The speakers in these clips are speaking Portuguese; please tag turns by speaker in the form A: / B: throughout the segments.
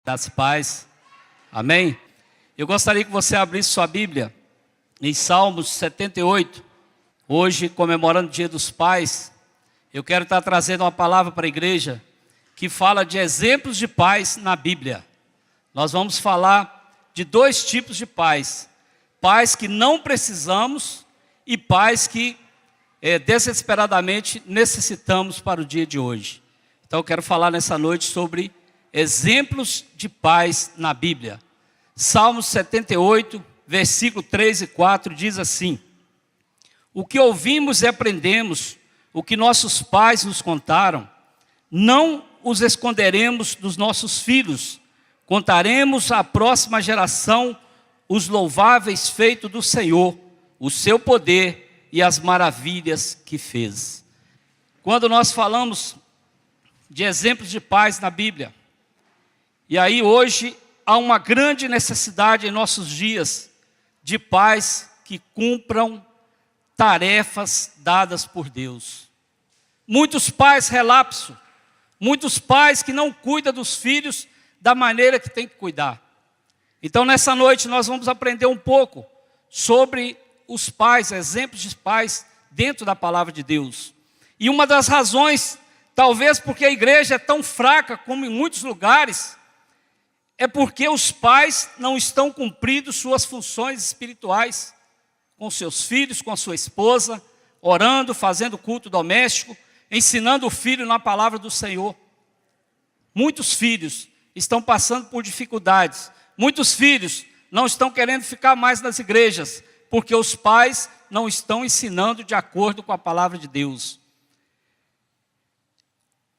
A: Das paz. Amém? Eu gostaria que você abrisse sua Bíblia em Salmos 78. Hoje, comemorando o Dia dos Pais, eu quero estar trazendo uma palavra para a igreja que fala de exemplos de pais na Bíblia. Nós vamos falar de dois tipos de pais. Pais que não precisamos e pais que desesperadamente necessitamos para o dia de hoje. Então eu quero falar nessa noite sobre exemplos de pais na Bíblia. Salmos 78, versículo 3 e 4 diz assim: o que ouvimos e aprendemos, o que nossos pais nos contaram, não os esconderemos dos nossos filhos, contaremos à próxima geração os louváveis feitos do Senhor, o seu poder e as maravilhas que fez. Quando nós falamos de exemplos de pais na Bíblia, e aí hoje há uma grande necessidade em nossos dias de pais que cumpram tarefas dadas por Deus. Muitos pais relapso, muitos pais que não cuidam dos filhos da maneira que tem que cuidar. Então nessa noite nós vamos aprender um pouco sobre os pais, exemplos de pais dentro da palavra de Deus. E uma das razões, talvez porque a igreja é tão fraca como em muitos lugares, é porque os pais não estão cumprindo suas funções espirituais com seus filhos, com a sua esposa, orando, fazendo culto doméstico, ensinando o filho na palavra do Senhor. Muitos filhos estão passando por dificuldades. Muitos filhos não estão querendo ficar mais nas igrejas, porque os pais não estão ensinando de acordo com a palavra de Deus.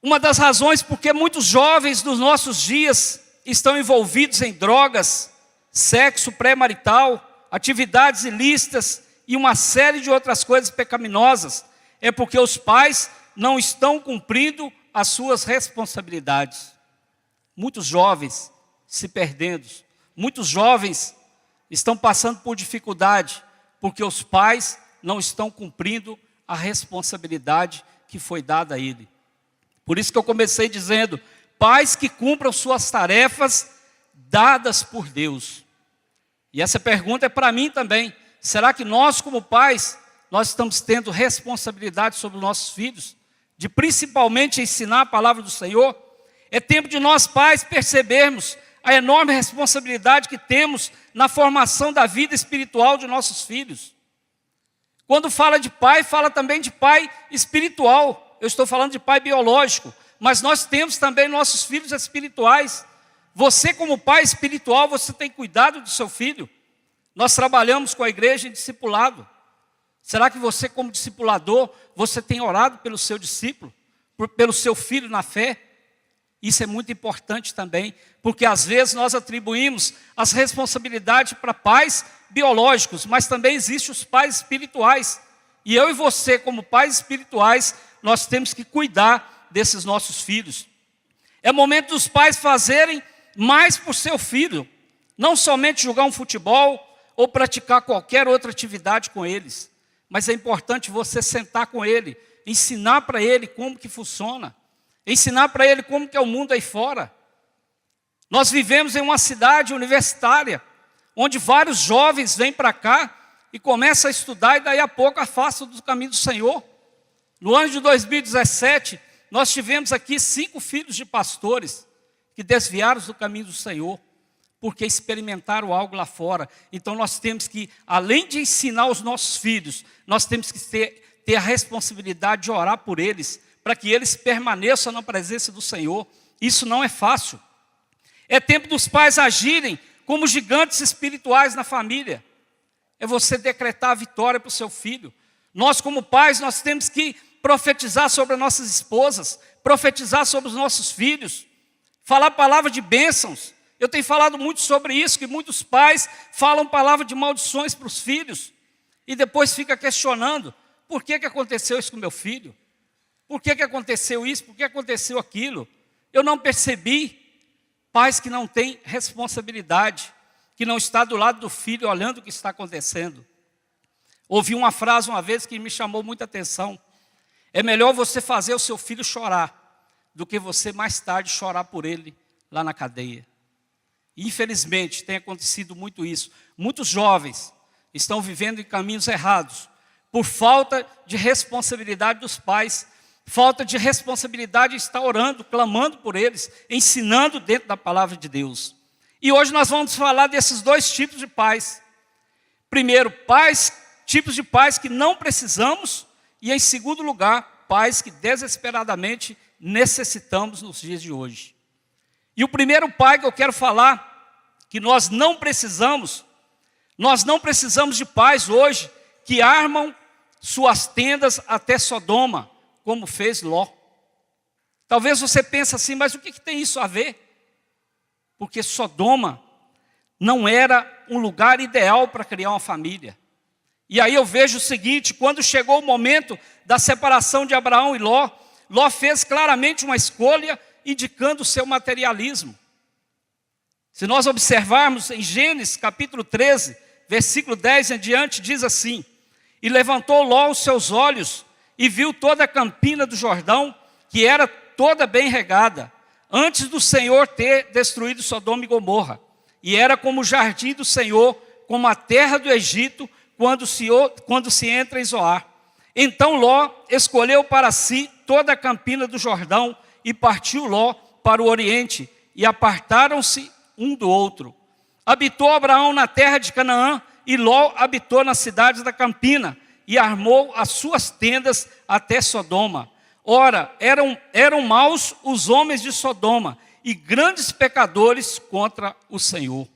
A: Uma das razões porque muitos jovens dos nossos dias estão envolvidos em drogas, sexo pré-marital, atividades ilícitas e uma série de outras coisas pecaminosas, é porque os pais não estão cumprindo as suas responsabilidades. Muitos jovens se perdendo, muitos jovens estão passando por dificuldade, porque os pais não estão cumprindo a responsabilidade que foi dada a ele. Por isso que eu comecei dizendo, pais que cumpram suas tarefas dadas por Deus. E essa pergunta é para mim também. Será que nós, como pais, nós estamos tendo responsabilidade sobre os nossos filhos? De principalmente ensinar a palavra do Senhor? É tempo de nós, pais, percebermos a enorme responsabilidade que temos na formação da vida espiritual de nossos filhos. Quando fala de pai, fala também de pai espiritual. Eu estou falando de pai biológico. Mas nós temos também nossos filhos espirituais. Você como pai espiritual, você tem cuidado do seu filho. Nós trabalhamos com a igreja em discipulado. Será que você como discipulador, você tem orado pelo seu discípulo? Pelo seu filho na fé? Isso é muito importante também, porque às vezes nós atribuímos as responsabilidades para pais biológicos, mas também existem os pais espirituais. E eu e você como pais espirituais, nós temos que cuidar desses nossos filhos. É momento dos pais fazerem mais por seu filho, não somente jogar um futebol ou praticar qualquer outra atividade com eles, mas é importante você sentar com ele, ensinar para ele como que funciona, ensinar para ele como que é o mundo aí fora. Nós vivemos em uma cidade universitária, onde vários jovens vêm para cá e começam a estudar e daí a pouco afastam do caminho do Senhor. No ano de 2017, nós tivemos aqui 5 filhos de pastores que desviaram do caminho do Senhor, porque experimentaram algo lá fora. Então nós temos que, além de ensinar os nossos filhos, nós temos que ter a responsabilidade de orar por eles, para que eles permaneçam na presença do Senhor. Isso não é fácil. É tempo dos pais agirem como gigantes espirituais na família. É você decretar a vitória para o seu filho. Nós como pais, nós temos que profetizar sobre as nossas esposas, profetizar sobre os nossos filhos, falar palavra de bênçãos. Eu tenho falado muito sobre isso, que muitos pais falam palavra de maldições para os filhos, e depois fica questionando, por que aconteceu isso com meu filho? Por que aconteceu isso? Por que aconteceu aquilo? Eu não percebi. Pais que não têm responsabilidade, que não está do lado do filho olhando o que está acontecendo. Ouvi uma frase uma vez que me chamou muita atenção. É melhor você fazer o seu filho chorar do que você mais tarde chorar por ele lá na cadeia. Infelizmente, tem acontecido muito isso. Muitos jovens estão vivendo em caminhos errados, por falta de responsabilidade dos pais, falta de responsabilidade de estar orando, clamando por eles, ensinando dentro da palavra de Deus. E hoje nós vamos falar desses dois tipos de pais. Primeiro, tipos de pais que não precisamos, e em segundo lugar, pais que desesperadamente necessitamos nos dias de hoje. E o primeiro pai que eu quero falar, que nós não precisamos de pais hoje que armam suas tendas até Sodoma, como fez Ló. Talvez você pense assim, mas o que tem isso a ver? Porque Sodoma não era um lugar ideal para criar uma família. E aí eu vejo o seguinte, quando chegou o momento da separação de Abraão e Ló, Ló fez claramente uma escolha indicando o seu materialismo. Se nós observarmos em Gênesis capítulo 13, versículo 10 em diante, diz assim: E levantou Ló os seus olhos e viu toda a campina do Jordão, que era toda bem regada, antes do Senhor ter destruído Sodoma e Gomorra. E era como o jardim do Senhor, como a terra do Egito, quando se entra em Zoar. Então Ló escolheu para si toda a campina do Jordão, e partiu Ló para o oriente, e apartaram-se um do outro. Habitou Abraão na terra de Canaã, e Ló habitou nas cidades da campina, e armou as suas tendas até Sodoma. Ora, eram maus os homens de Sodoma, e grandes pecadores contra o Senhor.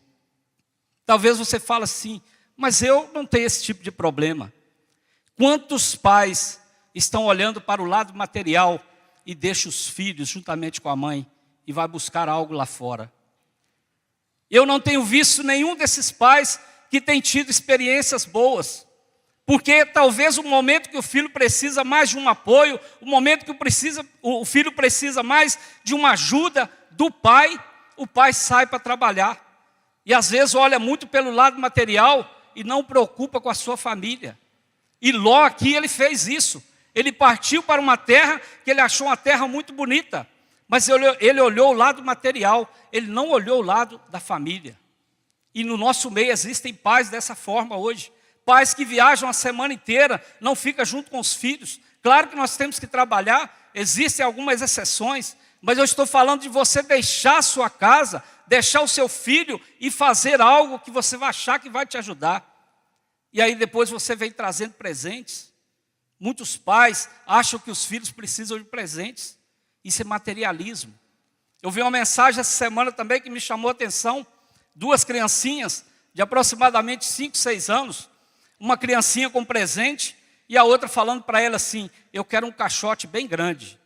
A: Talvez você fale assim, mas eu não tenho esse tipo de problema. Quantos pais estão olhando para o lado material e deixam os filhos juntamente com a mãe e vai buscar algo lá fora? Eu não tenho visto nenhum desses pais que tem tido experiências boas. Porque talvez o momento que o filho precisa mais de um apoio, o momento que o filho precisa mais de uma ajuda do pai, o pai sai para trabalhar. E às vezes olha muito pelo lado material e não preocupa com a sua família. E Ló aqui ele fez isso. Ele partiu para uma terra que ele achou uma terra muito bonita. Mas ele olhou o lado material, ele não olhou o lado da família. E no nosso meio existem pais dessa forma hoje. Pais que viajam a semana inteira, não ficam junto com os filhos. Claro que nós temos que trabalhar, existem algumas exceções, mas eu estou falando de você deixar a sua casa, deixar o seu filho e fazer algo que você vai achar que vai te ajudar. E aí depois você vem trazendo presentes. Muitos pais acham que os filhos precisam de presentes. Isso é materialismo. Eu vi uma mensagem essa semana também que me chamou a atenção. 2 criancinhas de aproximadamente 5, 6 anos. Uma criancinha com presente e a outra falando para ela assim, eu quero um caixote bem grande.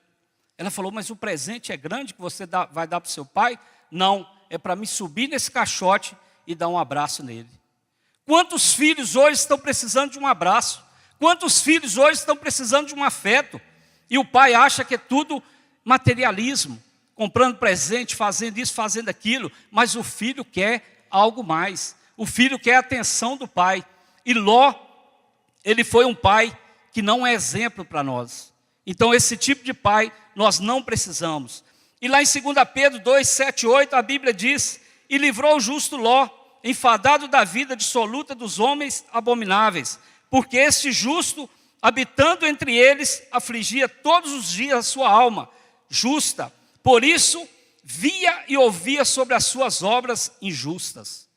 A: Ela falou, mas o presente é grande que você vai dar para o seu pai? Não, é para me subir nesse caixote e dar um abraço nele. Quantos filhos hoje estão precisando de um abraço? Quantos filhos hoje estão precisando de um afeto? E o pai acha que é tudo materialismo, comprando presente, fazendo isso, fazendo aquilo, mas o filho quer algo mais. O filho quer a atenção do pai. E Ló, ele foi um pai que não é exemplo para nós. Então esse tipo de pai nós não precisamos. E lá em 2 Pedro 2, 7, 8, a Bíblia diz, e livrou o justo Ló, enfadado da vida dissoluta dos homens abomináveis, porque este justo, habitando entre eles, afligia todos os dias a sua alma justa. Por isso, via e ouvia sobre as suas obras injustas.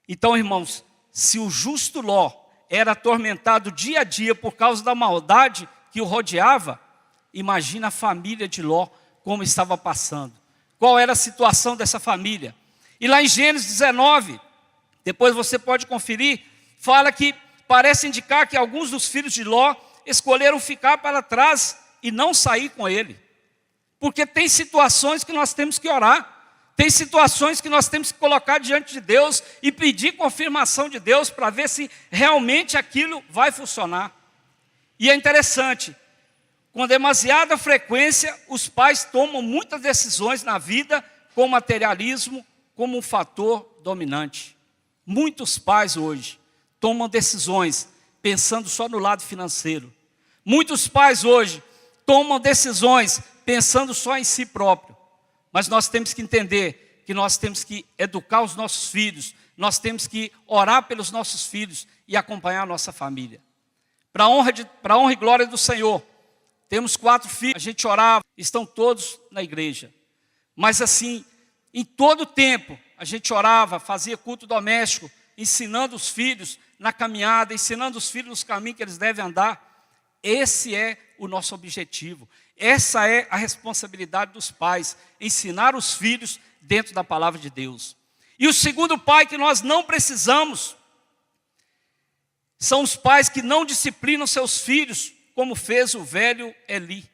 A: Então, irmãos, se o justo Ló era atormentado dia a dia por causa da maldade que o rodeava, imagina a família de Ló como estava passando. Qual era a situação dessa família? E lá em Gênesis 19, depois você pode conferir, fala que parece indicar que alguns dos filhos de Ló escolheram ficar para trás e não sair com ele. Porque tem situações que nós temos que orar. Tem situações que nós temos que colocar diante de Deus e pedir confirmação de Deus para ver se realmente aquilo vai funcionar. E é interessante, com demasiada frequência, os pais tomam muitas decisões na vida com o materialismo como um fator dominante. Muitos pais hoje tomam decisões pensando só no lado financeiro. Muitos pais hoje tomam decisões pensando só em si próprio. Mas nós temos que entender que nós temos que educar os nossos filhos, nós temos que orar pelos nossos filhos e acompanhar a nossa família. Para a honra e glória do Senhor, temos 4 filhos, a gente orava, estão todos na igreja. Mas assim, em todo tempo, a gente orava, fazia culto doméstico, ensinando os filhos na caminhada, ensinando os filhos nos caminhos que eles devem andar. Esse é o nosso objetivo. Essa é a responsabilidade dos pais, ensinar os filhos dentro da palavra de Deus. E o segundo pai que nós não precisamos são os pais que não disciplinam seus filhos, como fez o velho Eli.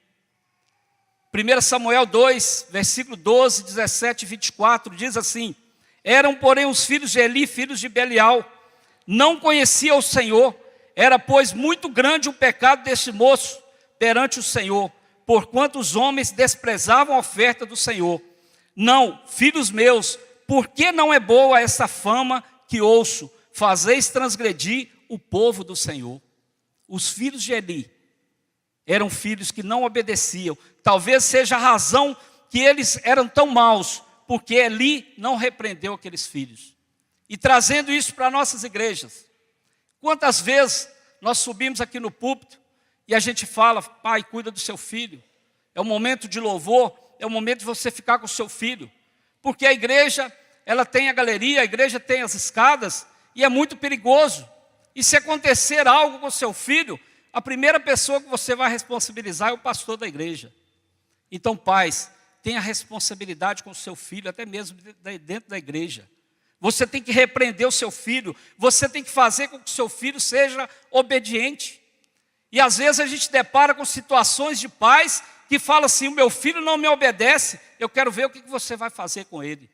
A: 1 Samuel 2, versículo 12, 17 e 24, diz assim: eram, porém, os filhos de Eli, filhos de Belial, não conheciam o Senhor, era, pois, muito grande o pecado deste moço perante o Senhor, porquanto os homens desprezavam a oferta do Senhor. Não, filhos meus, por que não é boa essa fama que ouço? Fazeis transgredir o povo do Senhor. Os filhos de Eli eram filhos que não obedeciam. Talvez seja a razão que eles eram tão maus, porque Eli não repreendeu aqueles filhos. E trazendo isso para nossas igrejas, quantas vezes nós subimos aqui no púlpito e a gente fala: pai, cuida do seu filho. É um momento de louvor, é o momento de você ficar com o seu filho. Porque a igreja, ela tem a galeria, a igreja tem as escadas, e é muito perigoso. E se acontecer algo com o seu filho, a primeira pessoa que você vai responsabilizar é o pastor da igreja. Então, pais, tenha responsabilidade com o seu filho, até mesmo dentro da igreja. Você tem que repreender o seu filho, você tem que fazer com que o seu filho seja obediente. E às vezes a gente depara com situações de pais que falam assim: o meu filho não me obedece, eu quero ver o que você vai fazer com ele.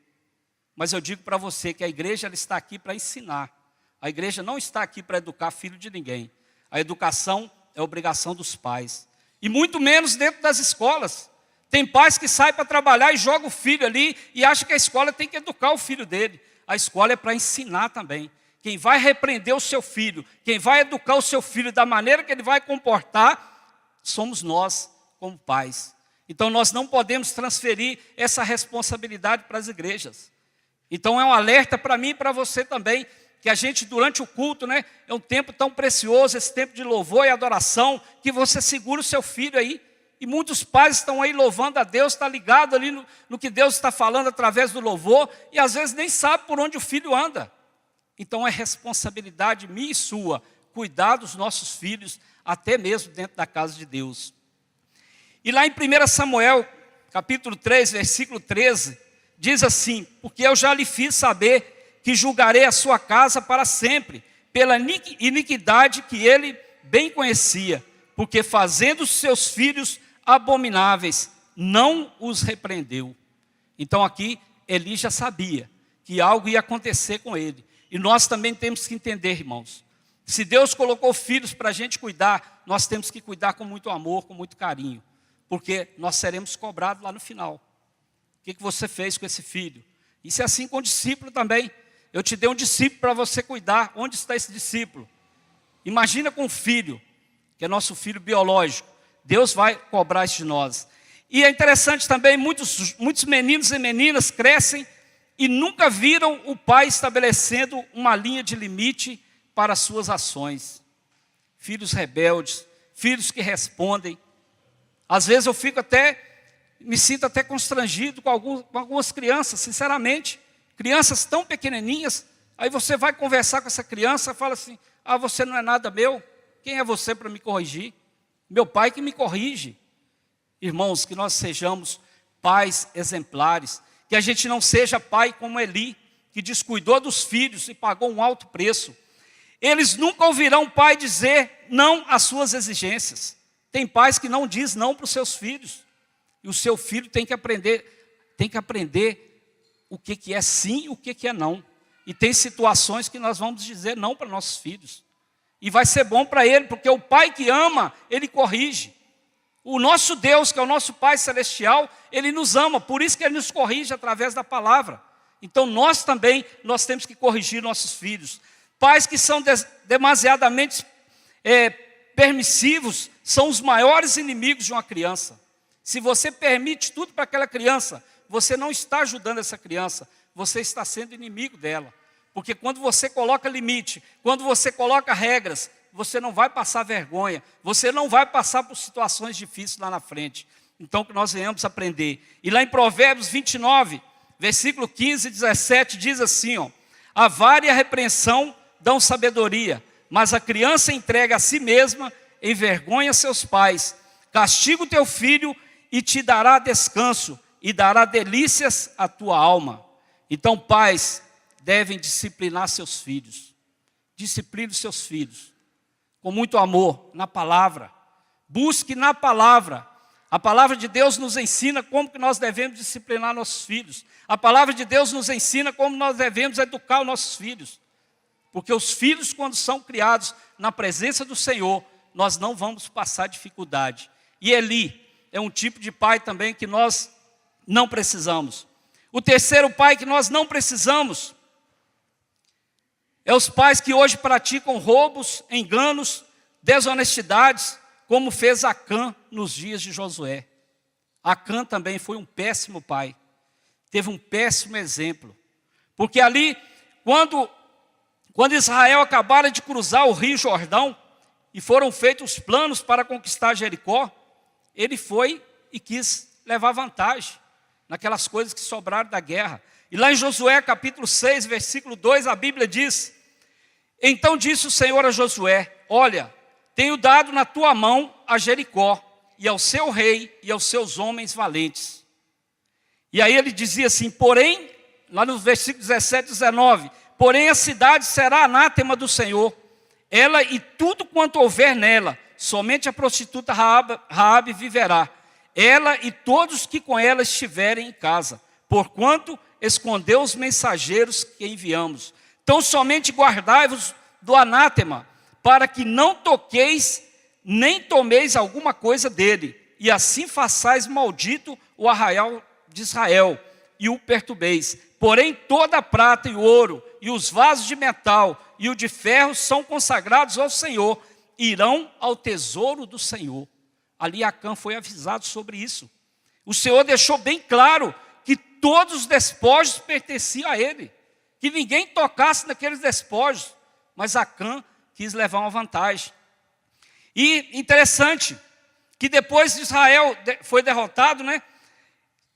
A: Mas eu digo para você que a igreja, ela está aqui para ensinar. A igreja não está aqui para educar filho de ninguém. A educação é obrigação dos pais. E muito menos dentro das escolas. Tem pais que saem para trabalhar e jogam o filho ali e acham que a escola tem que educar o filho dele. A escola é para ensinar também. Quem vai repreender o seu filho, quem vai educar o seu filho da maneira que ele vai comportar, somos nós como pais. Então nós não podemos transferir essa responsabilidade para as igrejas. Então é um alerta para mim e para você também, que a gente durante o culto, é um tempo tão precioso, esse tempo de louvor e adoração, que você segura o seu filho aí. E muitos pais estão aí louvando a Deus, está ligado ali no que Deus está falando através do louvor, e às vezes nem sabe por onde o filho anda. Então é responsabilidade minha e sua, cuidar dos nossos filhos, até mesmo dentro da casa de Deus. E lá em 1 Samuel, capítulo 3, versículo 13, diz assim: porque eu já lhe fiz saber que julgarei a sua casa para sempre, pela iniquidade que ele bem conhecia, porque fazendo os seus filhos abomináveis, não os repreendeu. Então aqui, Eli já sabia que algo ia acontecer com ele. E nós também temos que entender, irmãos, se Deus colocou filhos para a gente cuidar, nós temos que cuidar com muito amor, com muito carinho, porque nós seremos cobrados lá no final. O que você fez com esse filho? Isso é assim com o discípulo também. Eu te dei um discípulo para você cuidar. Onde está esse discípulo? Imagina com um filho, que é nosso filho biológico. Deus vai cobrar isso de nós. E é interessante também, muitos meninos e meninas crescem e nunca viram o pai estabelecendo uma linha de limite para as suas ações. Filhos rebeldes, filhos que respondem. Às vezes eu me sinto até constrangido com algumas crianças, sinceramente. Crianças tão pequenininhas, aí você vai conversar com essa criança e fala assim: ah, você não é nada meu? Quem é você para me corrigir? Meu pai que me corrige. Irmãos, que nós sejamos pais exemplares, que a gente não seja pai como Eli, que descuidou dos filhos e pagou um alto preço. Eles nunca ouvirão o pai dizer não às suas exigências. Tem pais que não diz não para os seus filhos. E o seu filho tem que aprender o que é sim e o que é não. E tem situações que nós vamos dizer não para nossos filhos. E vai ser bom para ele, porque o pai que ama, ele corrige. O nosso Deus, que é o nosso Pai Celestial, Ele nos ama, por isso que Ele nos corrige através da palavra. Então nós também, nós temos que corrigir nossos filhos. Pais que são demasiadamente permissivos, são os maiores inimigos de uma criança. Se você permite tudo para aquela criança, você não está ajudando essa criança, você está sendo inimigo dela. Porque quando você coloca limite, quando você coloca regras, você não vai passar vergonha, você não vai passar por situações difíceis lá na frente. Então, que nós venhamos aprender. E lá em Provérbios 29, versículo 15 e 17, diz assim, ó: a vara e a repreensão dão sabedoria, mas a criança entrega a si mesma, envergonha seus pais. Castiga o teu filho e te dará descanso, e dará delícias à tua alma. Então, pais devem disciplinar seus filhos. Discipline os seus filhos com muito amor, na palavra. Busque na palavra. A palavra de Deus nos ensina como que nós devemos disciplinar nossos filhos. A palavra de Deus nos ensina como nós devemos educar os nossos filhos. Porque os filhos, quando são criados na presença do Senhor, nós não vamos passar dificuldade. E Eli é um tipo de pai também que nós não precisamos. O terceiro pai que nós não precisamos é os pais que hoje praticam roubos, enganos, desonestidades, como fez Acã nos dias de Josué. Acã também foi um péssimo pai, teve um péssimo exemplo. Porque ali, quando Israel acabara de cruzar o rio Jordão, e foram feitos os planos para conquistar Jericó, ele foi e quis levar vantagem naquelas coisas que sobraram da guerra. E lá em Josué capítulo 6, versículo 2, a Bíblia diz: então disse o Senhor a Josué: olha, tenho dado na tua mão a Jericó, e ao seu rei, e aos seus homens valentes. E aí ele dizia assim, porém, lá no versículo 17 e 19, porém a cidade será anátema do Senhor, ela e tudo quanto houver nela, somente a prostituta Raabe viverá, ela e todos que com ela estiverem em casa, porquanto escondeu os mensageiros que enviamos. Então somente guardai-vos do anátema, para que não toqueis, nem tomeis alguma coisa dele, e assim façais maldito o arraial de Israel, e o perturbeis. Porém toda a prata e o ouro, e os vasos de metal, e o de ferro são consagrados ao Senhor, irão ao tesouro do Senhor. Ali Acã foi avisado sobre isso. O Senhor deixou bem claro que todos os despojos pertenciam a ele, que ninguém tocasse naqueles despojos, mas Acã quis levar uma vantagem. E interessante, que depois de Israel foi derrotado,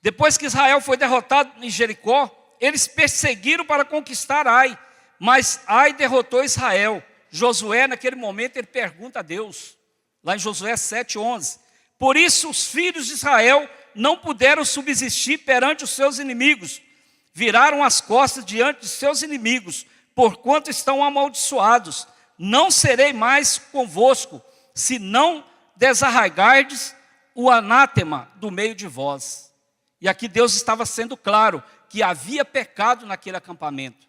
A: depois que Israel foi derrotado em Jericó, eles perseguiram para conquistar Ai, mas Ai derrotou Israel. Josué, naquele momento, ele pergunta a Deus, lá em Josué 7:11, por isso os filhos de Israel não puderam subsistir perante os seus inimigos, viraram as costas diante de seus inimigos, porquanto estão amaldiçoados. Não serei mais convosco, se não desarraigardes o anátema do meio de vós. E aqui Deus estava sendo claro que havia pecado naquele acampamento.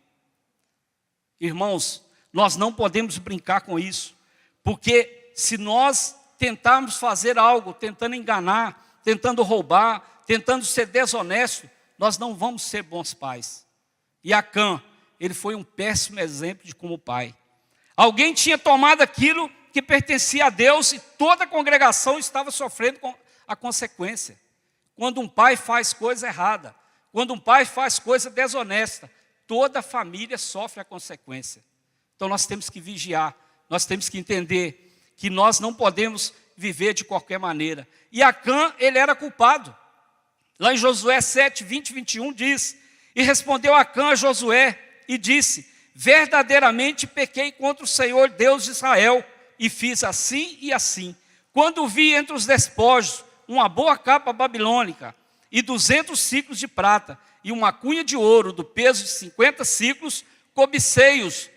A: Irmãos, nós não podemos brincar com isso, porque se nós tentarmos fazer algo, tentando enganar, tentando roubar, tentando ser desonesto, nós não vamos ser bons pais. E Acã, ele foi um péssimo exemplo de como pai. Alguém tinha tomado aquilo que pertencia a Deus e toda a congregação estava sofrendo com a consequência. Quando um pai faz coisa errada, quando um pai faz coisa desonesta, toda a família sofre a consequência. Então nós temos que vigiar, nós temos que entender que nós não podemos viver de qualquer maneira. E Acã, ele era culpado. Lá em Josué 7, 20 e 21 diz, e respondeu Acã a Josué e disse, verdadeiramente pequei contra o Senhor Deus de Israel, e fiz assim e assim. Quando vi entre os despojos uma boa capa babilônica, e 200 siclos de prata, e uma cunha de ouro do peso de 50 siclos, cobicei-os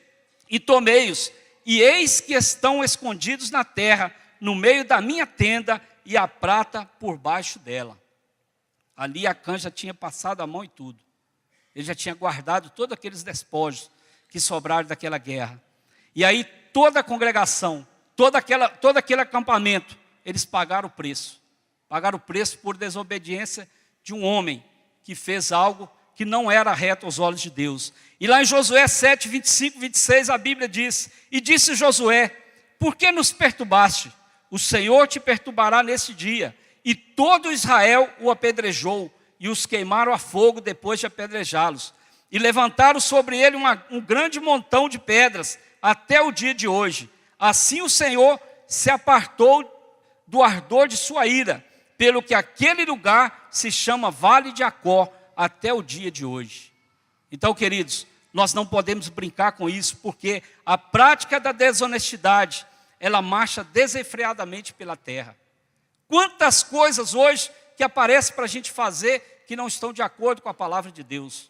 A: e tomei-os, e eis que estão escondidos na terra, no meio da minha tenda, e a prata por baixo dela. Ali Acã já tinha passado a mão e tudo. Ele já tinha guardado todos aqueles despojos que sobraram daquela guerra. E aí toda a congregação, todo aquele acampamento, eles pagaram o preço. Pagaram o preço por desobediência de um homem que fez algo que não era reto aos olhos de Deus. E lá em Josué 7, 25, 26, a Bíblia diz, e disse Josué, por que nos perturbaste? O Senhor te perturbará nesse dia. E todo Israel o apedrejou, e os queimaram a fogo depois de apedrejá-los. E levantaram sobre ele um grande montão de pedras, até o dia de hoje. Assim o Senhor se apartou do ardor de sua ira, pelo que aquele lugar se chama Vale de Acó, até o dia de hoje. Então, queridos, nós não podemos brincar com isso, porque a prática da desonestidade, ela marcha desenfreadamente pela terra. Quantas coisas hoje que aparecem para a gente fazer que não estão de acordo com a palavra de Deus.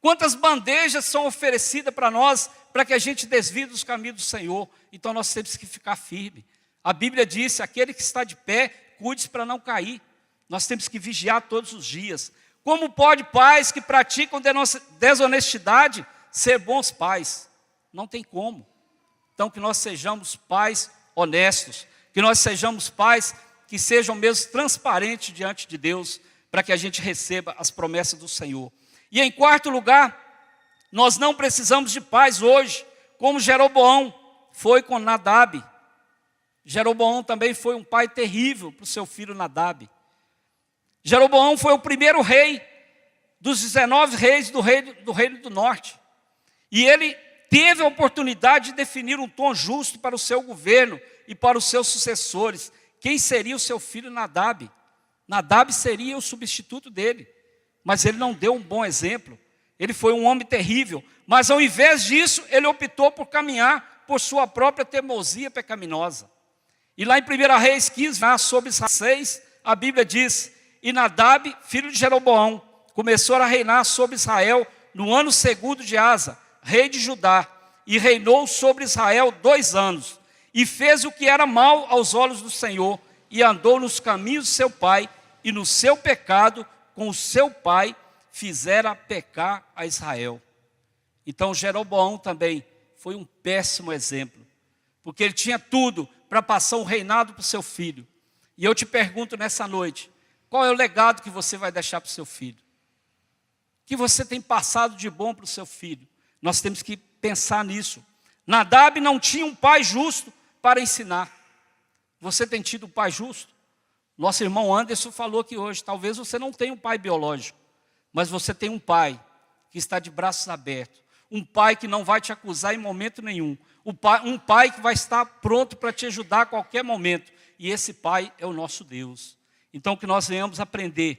A: Quantas bandejas são oferecidas para nós, para que a gente desvie dos caminhos do Senhor. Então nós temos que ficar firme. A Bíblia diz, aquele que está de pé, cuide-se para não cair. Nós temos que vigiar todos os dias. Como pode pais que praticam desonestidade ser bons pais? Não tem como. Então que nós sejamos pais honestos, que nós sejamos pais que sejam mesmo transparentes diante de Deus, para que a gente receba as promessas do Senhor. E em quarto lugar, nós não precisamos de pais hoje, como Jeroboão foi com Nadab. Jeroboão também foi um pai terrível para o seu filho Nadab. Jeroboão foi o primeiro rei dos 19 reis do reino do norte. E ele teve a oportunidade de definir um tom justo para o seu governo e para os seus sucessores. Quem seria o seu filho Nadab? Nadab seria o substituto dele. Mas ele não deu um bom exemplo. Ele foi um homem terrível. Mas ao invés disso, ele optou por caminhar por sua própria teimosia pecaminosa. E lá em 1 Reis 15, sobre Israel 6, a Bíblia diz: e Nadab, filho de Jeroboão, começou a reinar sobre Israel no ano 2º de Asa, rei de Judá, e reinou sobre Israel 2 anos. E fez o que era mal aos olhos do Senhor, e andou nos caminhos de seu pai, e no seu pecado, com o seu pai, fizera pecar a Israel. Então Jeroboão também foi um péssimo exemplo, porque ele tinha tudo para passar um reinado para o seu filho. E eu te pergunto nessa noite, qual é o legado que você vai deixar para o seu filho? O que você tem passado de bom para o seu filho? Nós temos que pensar nisso. Nadab não tinha um pai justo para ensinar. Você tem tido um pai justo? Nosso irmão Anderson falou aqui hoje, talvez você não tenha um pai biológico, mas você tem um pai que está de braços abertos, um pai que não vai te acusar em momento nenhum, um pai que vai estar pronto para te ajudar a qualquer momento, e esse pai é o nosso Deus. Então que nós venhamos aprender,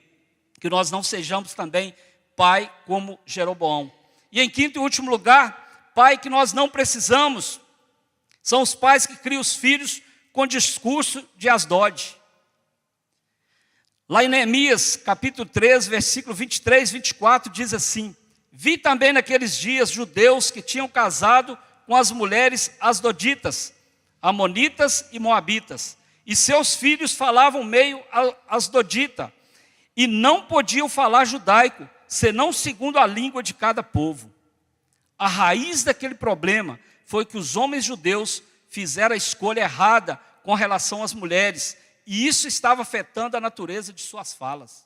A: que nós não sejamos também pai como Jeroboão. E em quinto e último lugar, pai que nós não precisamos, são os pais que criam os filhos com discurso de Asdod. Lá em Neemias, capítulo 3, versículo 23, 24, diz assim: vi também naqueles dias judeus que tinham casado com as mulheres asdoditas, amonitas e moabitas, e seus filhos falavam meio asdodita, e não podiam falar judaico, senão segundo a língua de cada povo. A raiz daquele problema foi que os homens judeus fizeram a escolha errada com relação às mulheres, e isso estava afetando a natureza de suas falas.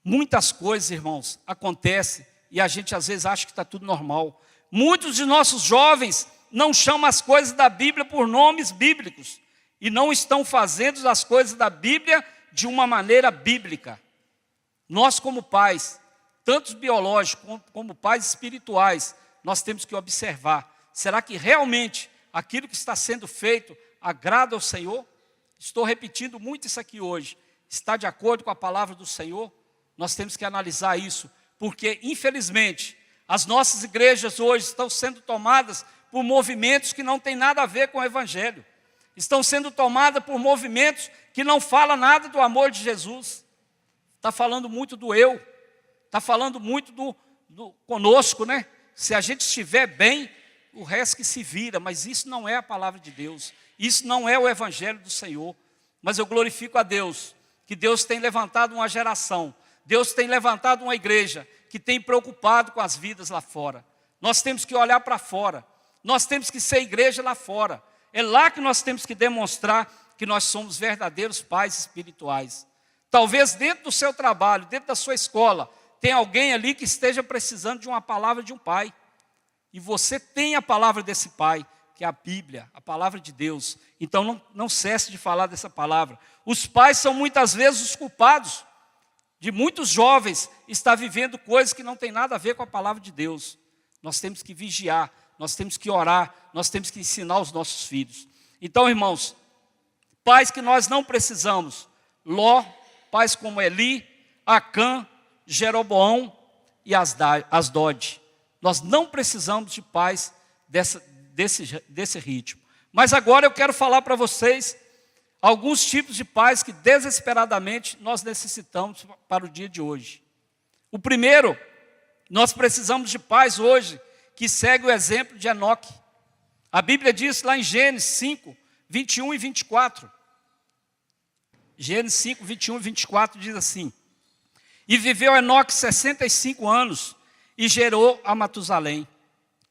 A: Muitas coisas, irmãos, acontecem e a gente às vezes acha que está tudo normal. Muitos de nossos jovens não chamam as coisas da Bíblia por nomes bíblicos e não estão fazendo as coisas da Bíblia de uma maneira bíblica. Nós, como pais, tanto biológicos como pais espirituais, nós temos que observar: será que realmente aquilo que está sendo feito agrada ao Senhor? Estou repetindo muito isso aqui hoje. Está de acordo com a palavra do Senhor? Nós temos que analisar isso, porque infelizmente as nossas igrejas hoje estão sendo tomadas por movimentos que não têm nada a ver com o Evangelho. Estão sendo tomadas por movimentos que não falam nada do amor de Jesus. Está falando muito do eu, está falando muito do conosco, né? Se a gente estiver bem, o resto que se vira, mas isso não é a palavra de Deus. Isso não é o Evangelho do Senhor. Mas eu glorifico a Deus, que Deus tem levantado uma geração, Deus tem levantado uma igreja que tem preocupado com as vidas lá fora. Nós temos que olhar para fora, nós temos que ser igreja lá fora. É lá que nós temos que demonstrar que nós somos verdadeiros pais espirituais. Talvez dentro do seu trabalho, dentro da sua escola, tem alguém ali que esteja precisando de uma palavra de um pai. E você tem a palavra desse pai, que é a Bíblia, a palavra de Deus. Então não cesse de falar dessa palavra. Os pais são muitas vezes os culpados de muitos jovens estar vivendo coisas que não tem nada a ver com a palavra de Deus. Nós temos que vigiar, nós temos que orar, nós temos que ensinar os nossos filhos. Então, irmãos, pais que nós não precisamos, Ló, pais como Eli, Acã, Jeroboão e Asdod. Nós não precisamos de pais desse ritmo. Mas agora eu quero falar para vocês alguns tipos de pais que desesperadamente nós necessitamos para o dia de hoje. O primeiro, nós precisamos de pais hoje que seguem o exemplo de Enoque. A Bíblia diz lá em Gênesis 5, 21 e 24. Gênesis 5, 21 e 24 diz assim: E viveu Enoque 65 anos e gerou a Matusalém.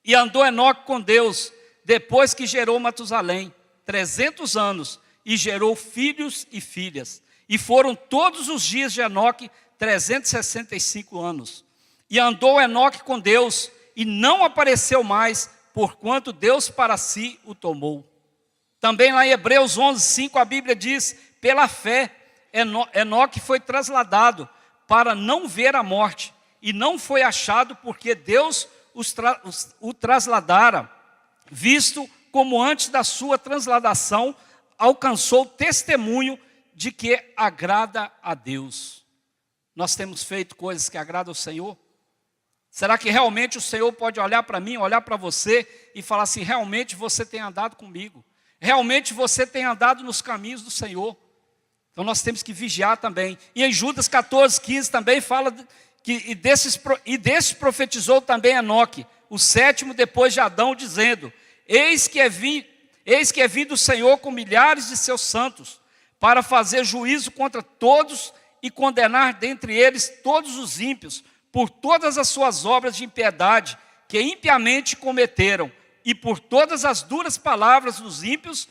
A: E andou Enoque com Deus, depois que gerou Matusalém, 300 anos, e gerou filhos e filhas. E foram todos os dias de Enoque 365 anos. E andou Enoque com Deus, e não apareceu mais, porquanto Deus para si o tomou. Também lá em Hebreus 11, 5, a Bíblia diz: pela fé, Enoque foi trasladado para não ver a morte, e não foi achado porque Deus o trasladara, visto como antes da sua transladação alcançou testemunho de que agrada a Deus. Nós temos feito coisas que agradam ao Senhor? Será que realmente o Senhor pode olhar para mim, olhar para você e falar assim: realmente você tem andado comigo? Realmente você tem andado nos caminhos do Senhor? Então nós temos que vigiar também. E em Judas 14, 15 também fala que desses profetizou também Enoque, o sétimo depois de Adão, dizendo: Eis que é vindo o Senhor com milhares de seus santos, para fazer juízo contra todos e condenar dentre eles todos os ímpios, por todas as suas obras de impiedade, que impiamente cometeram, e por todas as duras palavras dos ímpios,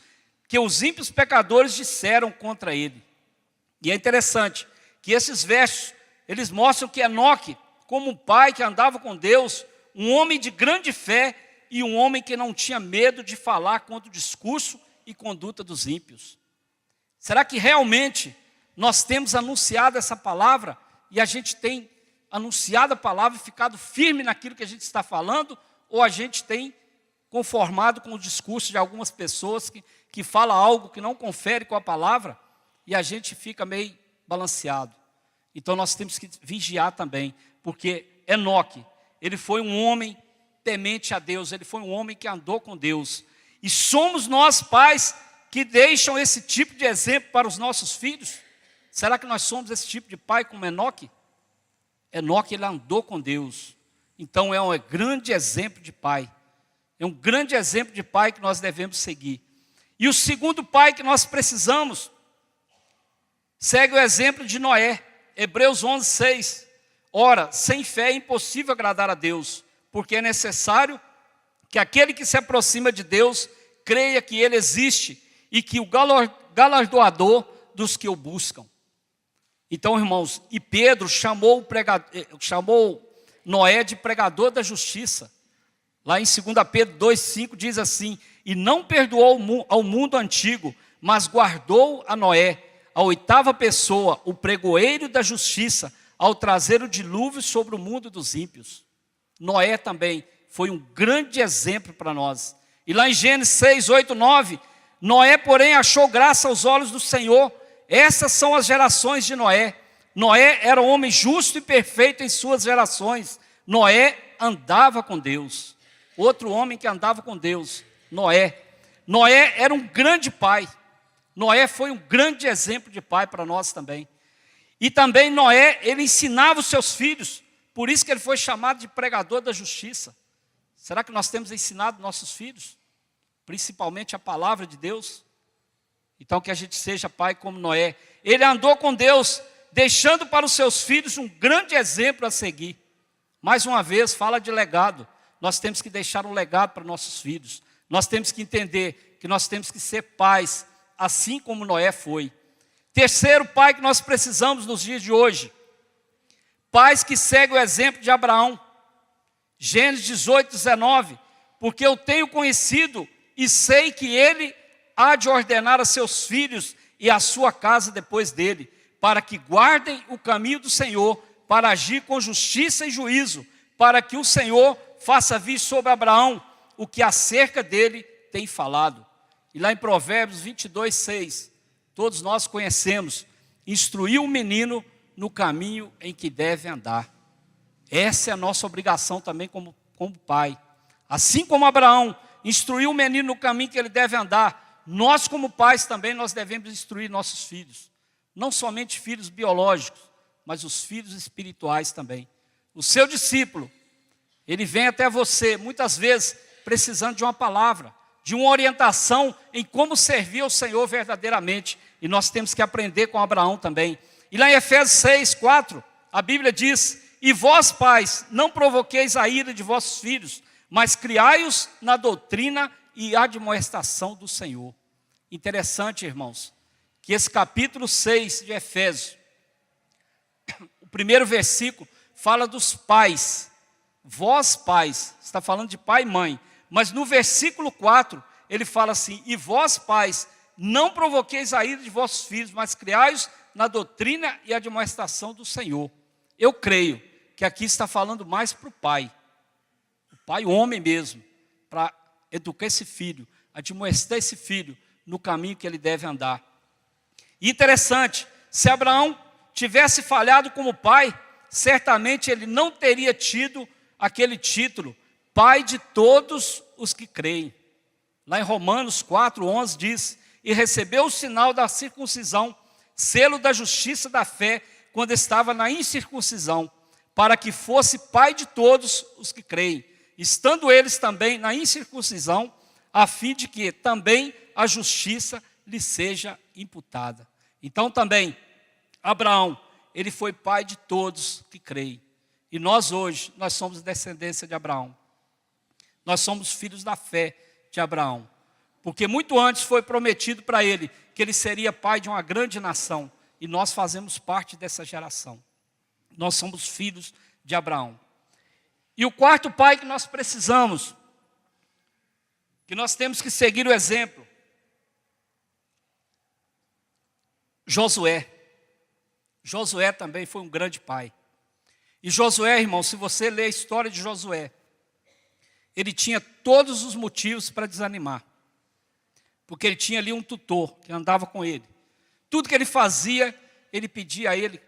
A: que os ímpios pecadores disseram contra ele. E é interessante que esses versos, eles mostram que Enoque, como um pai que andava com Deus, um homem de grande fé, e um homem que não tinha medo de falar contra o discurso e conduta dos ímpios. Será que realmente nós temos anunciado essa palavra, e a gente tem anunciado a palavra e ficado firme naquilo que a gente está falando, ou a gente tem conformado com o discurso de algumas pessoas que falam algo que não confere com a palavra, e a gente fica meio balanceado? Então nós temos que vigiar também, porque Enoque, ele foi um homem temente a Deus, ele foi um homem que andou com Deus. E somos nós, pais, que deixam esse tipo de exemplo para os nossos filhos? Será que nós somos esse tipo de pai como Enoque? Enoque, ele andou com Deus. Então é um grande exemplo de pai. É um grande exemplo de pai que nós devemos seguir. E o segundo pai que nós precisamos segue o exemplo de Noé. Hebreus 11, 6. Ora, sem fé é impossível agradar a Deus, porque é necessário que aquele que se aproxima de Deus creia que Ele existe e que o galardoador dos que o buscam. Então, irmãos, e Pedro chamou Noé de pregador da justiça. Lá em 2 Pedro 2,5 diz assim: E não perdoou ao mundo antigo, mas guardou a Noé, a oitava pessoa, o pregoeiro da justiça, ao trazer o dilúvio sobre o mundo dos ímpios. Noé também foi um grande exemplo para nós. E lá em Gênesis 6, 8, 9, Noé, porém, achou graça aos olhos do Senhor. Essas são as gerações de Noé. Noé era um homem justo e perfeito em suas gerações. Noé andava com Deus. Outro homem que andava com Deus, Noé. Noé era um grande pai. Noé foi um grande exemplo de pai para nós também. E também Noé, ele ensinava os seus filhos. Por isso que ele foi chamado de pregador da justiça. Será que nós temos ensinado nossos filhos? Principalmente a palavra de Deus? Então que a gente seja pai como Noé. Ele andou com Deus, deixando para os seus filhos um grande exemplo a seguir. Mais uma vez, fala de legado. Nós temos que deixar um legado para nossos filhos. Nós temos que entender que nós temos que ser pais, assim como Noé foi. Terceiro pai que nós precisamos nos dias de hoje. Pais que seguem o exemplo de Abraão. Gênesis 18, 19. Porque eu tenho conhecido e sei que ele há de ordenar a seus filhos e a sua casa depois dele, para que guardem o caminho do Senhor, para agir com justiça e juízo, para que o Senhor faça vir sobre Abraão o que acerca dele tem falado. E lá em Provérbios 22:6, todos nós conhecemos: instruir o menino no caminho em que deve andar. Essa é a nossa obrigação também como pai. Assim como Abraão instruiu o menino no caminho que ele deve andar, nós como pais também nós devemos instruir nossos filhos. Não somente filhos biológicos, mas os filhos espirituais também. O seu discípulo, ele vem até você, muitas vezes, precisando de uma palavra, de uma orientação em como servir ao Senhor verdadeiramente. E nós temos que aprender com Abraão também. E lá em Efésios 6:4, a Bíblia diz: e vós, pais, não provoqueis a ira de vossos filhos, mas criai-os na doutrina e admoestação do Senhor. Interessante, irmãos, que esse capítulo 6 de Efésios, o primeiro versículo, fala dos pais. Vós, pais, está falando de pai e mãe. Mas no versículo 4, ele fala assim: e vós, pais, não provoqueis a ira de vossos filhos, mas criai-os na doutrina e admoestação do Senhor. Eu creio que aqui está falando mais para o pai, o homem mesmo, para educar esse filho, admoestar esse filho no caminho que ele deve andar. E interessante, se Abraão tivesse falhado como pai, certamente ele não teria tido aquele título, pai de todos os que creem. Lá em Romanos 4:11 diz: e recebeu o sinal da circuncisão, selo da justiça da fé, quando estava na incircuncisão, para que fosse pai de todos os que creem, estando eles também na incircuncisão, a fim de que também a justiça lhe seja imputada. Então também, Abraão, ele foi pai de todos que creem. E nós hoje, nós somos descendência de Abraão. Nós somos filhos da fé de Abraão. Porque muito antes foi prometido para ele que ele seria pai de uma grande nação. E nós fazemos parte dessa geração. Nós somos filhos de Abraão. E o quarto pai que nós precisamos, que nós temos que seguir o exemplo, Josué. Josué também foi um grande pai. E Josué, irmão, se você ler a história de Josué, ele tinha todos os motivos para desanimar. Porque ele tinha ali um tutor que andava com ele. Tudo que ele fazia, ele pedia a ele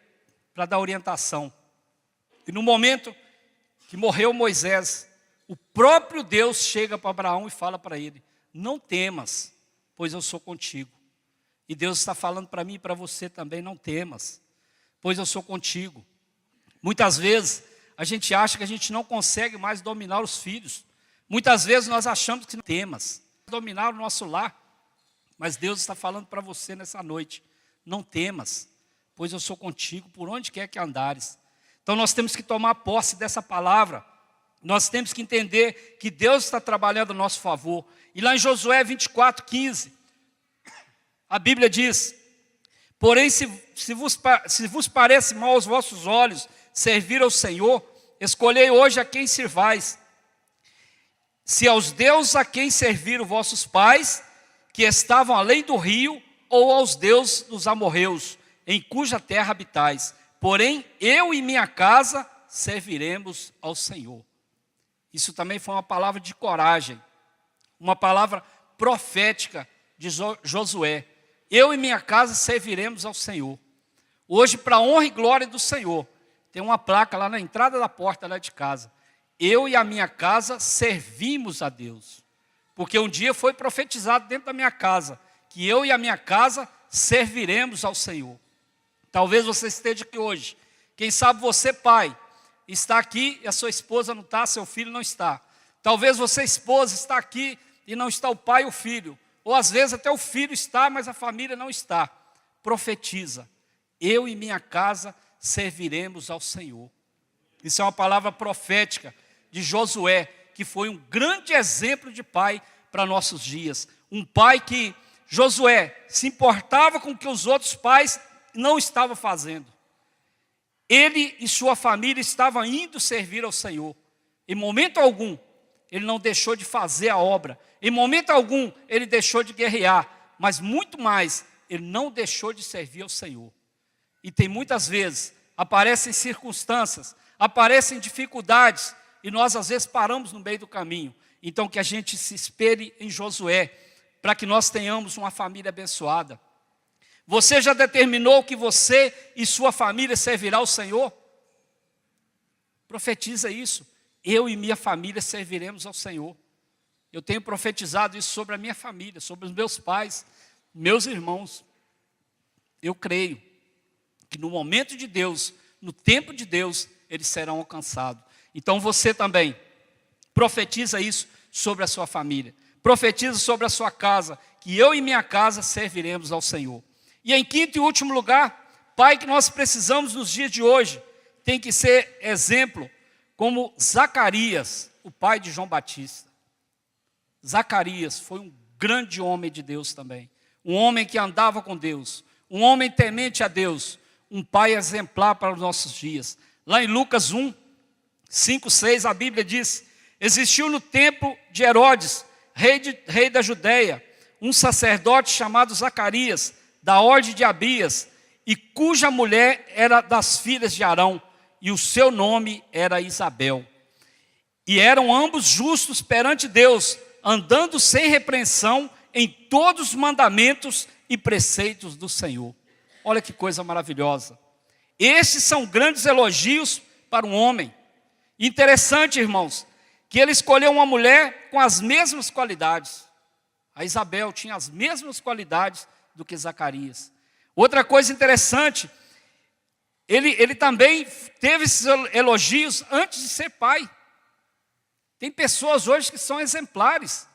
A: para dar orientação. E no momento que morreu Moisés, o próprio Deus chega para Abraão e fala para ele: não temas, pois eu sou contigo. E Deus está falando para mim e para você também: não temas, pois eu sou contigo. Muitas vezes a gente acha que a gente não consegue mais dominar os filhos. Muitas vezes nós achamos que não temas dominar o nosso lar. Mas Deus está falando para você nessa noite: não temas, pois eu sou contigo por onde quer que andares. Então nós temos que tomar posse dessa palavra. Nós temos que entender que Deus está trabalhando a nosso favor. E lá em Josué 24:15, a Bíblia diz: porém, se vos parece mal aos vossos olhos servir ao Senhor, escolhei hoje a quem sirvais. Se aos deuses a quem serviram vossos pais, que estavam além do rio, ou aos deuses dos amorreus, em cuja terra habitais. Porém, eu e minha casa serviremos ao Senhor. Isso também foi uma palavra de coragem, uma palavra profética de Josué. Eu e minha casa serviremos ao Senhor. Hoje, para a honra e glória do Senhor, tem uma placa lá na entrada da porta lá de casa: eu e a minha casa servimos a Deus. Porque um dia foi profetizado dentro da minha casa que eu e a minha casa serviremos ao Senhor. Talvez você esteja aqui hoje. Quem sabe você, pai, está aqui e a sua esposa não está, seu filho não está. Talvez você, esposa, está aqui e não está o pai e o filho. Ou às vezes até o filho está, mas a família não está. Profetiza: eu e minha casa serviremos ao Senhor. Isso é uma palavra profética de Josué, que foi um grande exemplo de pai para nossos dias. Um pai que, Josué, se importava com o que os outros pais não estavam fazendo. Ele e sua família estavam indo servir ao Senhor. Em momento algum, ele não deixou de fazer a obra. Em momento algum, ele deixou de guerrear. Mas muito mais, ele não deixou de servir ao Senhor. E tem muitas vezes, aparecem circunstâncias, aparecem dificuldades, e nós às vezes paramos no meio do caminho. Então que a gente se espere em Josué, para que nós tenhamos uma família abençoada. Você já determinou que você e sua família servirá ao Senhor? Profetiza isso. Eu e minha família serviremos ao Senhor. Eu tenho profetizado isso sobre a minha família, sobre os meus pais, meus irmãos. Eu creio que no momento de Deus, no tempo de Deus, eles serão alcançados. Então você também profetiza isso sobre a sua família. Profetiza sobre a sua casa, que eu e minha casa serviremos ao Senhor. E em quinto e último lugar, pai que nós precisamos nos dias de hoje, tem que ser exemplo, como Zacarias, o pai de João Batista. Zacarias foi um grande homem de Deus também. Um homem que andava com Deus, um homem temente a Deus, um pai exemplar para os nossos dias. Lá em Lucas 1, 5, 6, a Bíblia diz: existiu no tempo de Herodes, rei da Judéia, um sacerdote chamado Zacarias, da ordem de Abias, e cuja mulher era das filhas de Arão, e o seu nome era Isabel. E eram ambos justos perante Deus, andando sem repreensão em todos os mandamentos e preceitos do Senhor. Olha que coisa maravilhosa. Estes são grandes elogios para um homem. Interessante, irmãos, que ele escolheu uma mulher com as mesmas qualidades. A Isabel tinha as mesmas qualidades do que Zacarias. Outra coisa interessante, ele também teve esses elogios antes de ser pai. Tem pessoas hoje que são exemplares.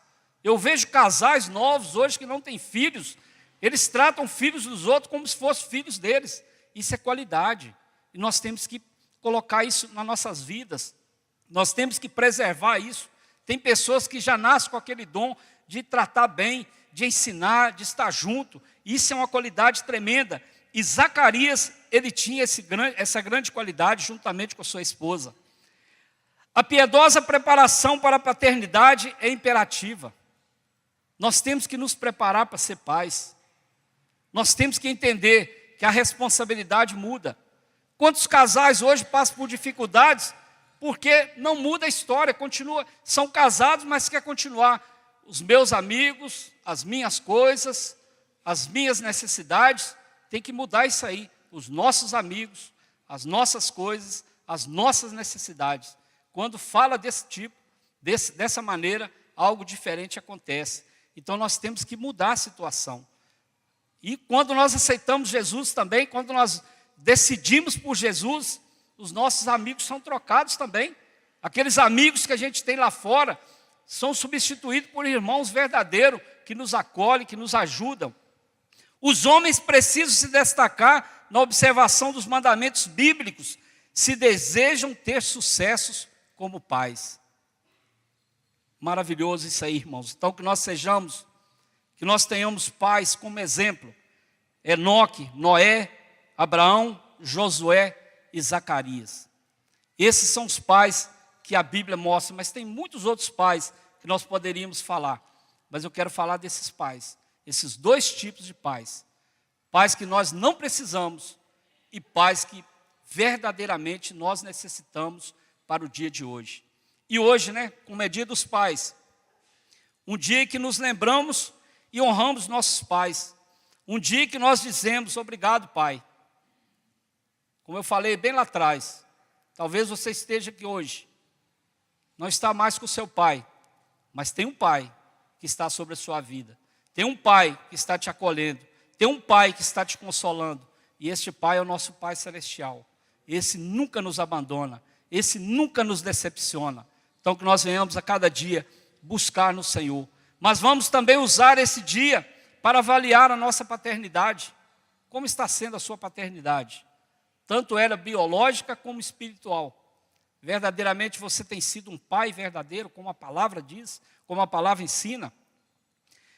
A: Eu vejo casais novos hoje que não têm filhos. Eles tratam filhos dos outros como se fossem filhos deles. Isso é qualidade. E nós temos que colocar isso nas nossas vidas. Nós temos que preservar isso. Tem pessoas que já nascem com aquele dom de tratar bem, de ensinar, de estar junto. Isso é uma qualidade tremenda. E Zacarias, ele tinha essa grande qualidade juntamente com sua esposa. A piedosa preparação para a paternidade é imperativa. Nós temos que nos preparar para ser pais. Nós temos que entender que a responsabilidade muda. Quantos casais hoje passam por dificuldades porque não muda a história, continua, são casados, mas quer continuar. Os meus amigos, as minhas coisas, as minhas necessidades, tem que mudar isso aí. Os nossos amigos, as nossas coisas, as nossas necessidades. Quando fala desse tipo, dessa maneira, algo diferente acontece. Então nós temos que mudar a situação. E quando nós aceitamos Jesus também, quando nós decidimos por Jesus, os nossos amigos são trocados também. Aqueles amigos que a gente tem lá fora são substituídos por irmãos verdadeiros que nos acolhem, que nos ajudam. Os homens precisam se destacar na observação dos mandamentos bíblicos se desejam ter sucessos como pais. Maravilhoso isso aí, irmãos. Então que nós tenhamos pais como exemplo. Enoque, Noé, Abraão, Josué e Zacarias. Esses são os pais que a Bíblia mostra, mas tem muitos outros pais que nós poderíamos falar. Mas eu quero falar desses pais, esses dois tipos de pais. Pais que nós não precisamos e pais que verdadeiramente nós necessitamos para o dia de hoje. E hoje, como é dia dos pais, um dia que nos lembramos e honramos nossos pais. Um dia que nós dizemos, obrigado, pai. Como eu falei bem lá atrás, talvez você esteja aqui hoje, não está mais com o seu pai, mas tem um pai que está sobre a sua vida. Tem um pai que está te acolhendo. Tem um pai que está te consolando. E este pai é o nosso Pai Celestial. Esse nunca nos abandona. Esse nunca nos decepciona. Então que nós venhamos a cada dia buscar no Senhor. Mas vamos também usar esse dia para avaliar a nossa paternidade. Como está sendo a sua paternidade? Tanto ela biológica como espiritual. Verdadeiramente você tem sido um pai verdadeiro, como a palavra diz, como a palavra ensina?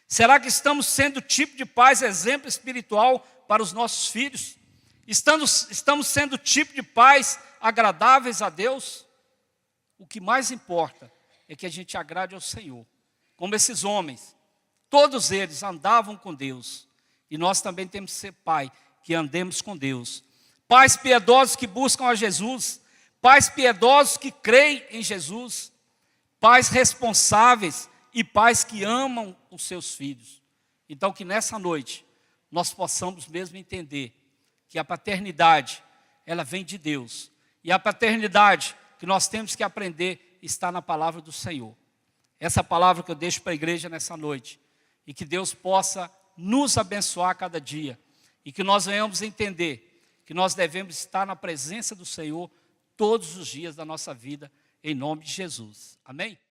A: Será que estamos sendo o tipo de pais exemplo espiritual para os nossos filhos? Estamos sendo o tipo de pais agradáveis a Deus? O que mais importa é que a gente agrade ao Senhor. Como esses homens, todos eles andavam com Deus. E nós também temos que ser pai, que andemos com Deus. Pais piedosos que buscam a Jesus, pais piedosos que creem em Jesus, pais responsáveis e pais que amam os seus filhos. Então que nessa noite nós possamos mesmo entender que a paternidade, ela vem de Deus. E a paternidade que nós temos que aprender está na palavra do Senhor. Essa palavra que eu deixo para a igreja nessa noite. E que Deus possa nos abençoar a cada dia. E que nós venhamos entender que nós devemos estar na presença do Senhor todos os dias da nossa vida, em nome de Jesus. Amém?